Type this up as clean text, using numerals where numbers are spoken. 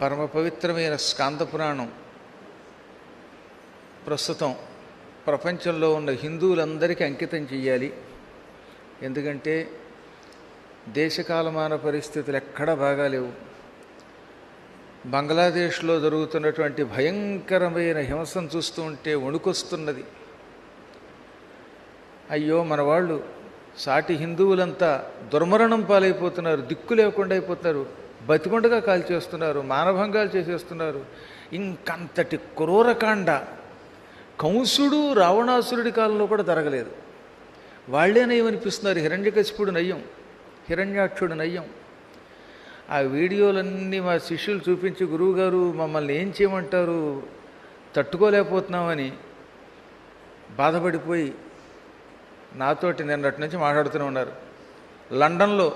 పరమ పవిత్రమైన స్కాంద పురాణం ప్రస్తుతం ప్రపంచంలో ఉన్న హిందువులందరికీ అంకితం చెయ్యాలి. ఎందుకంటే దేశకాలమాన పరిస్థితులు ఎక్కడా బాగాలేవు. బంగ్లాదేశ్లో జరుగుతున్నటువంటి భయంకరమైన హింసను చూస్తూ ఉంటే వణుకొస్తున్నది. అయ్యో మన వాళ్ళు సాటి హిందువులంతా దుర్మరణం పాలైపోతున్నారు, దిక్కు లేకుండా అయిపోతున్నారు, బతికొండగా కాల్చేస్తున్నారు, మానభంగాలు చేసేస్తున్నారు. ఇంకంతటి క్రూరకాండ కంసుడు రావణాసురుడి కాలంలో కూడా జరగలేదు. వాళ్లే నయ్యమనిపిస్తున్నారు. హిరణ్యకశిపుడు నయ్యం, హిరణ్యాక్షుడు నయ్యం. ఆ వీడియోలన్నీ మా శిష్యులు చూపించి, గురువుగారు మమ్మల్ని ఏం చేయమంటారు, తట్టుకోలేకపోతున్నామని బాధపడిపోయి నాతోటి నిన్నటి నుంచి మాట్లాడుతూనే ఉన్నారు. లండన్లో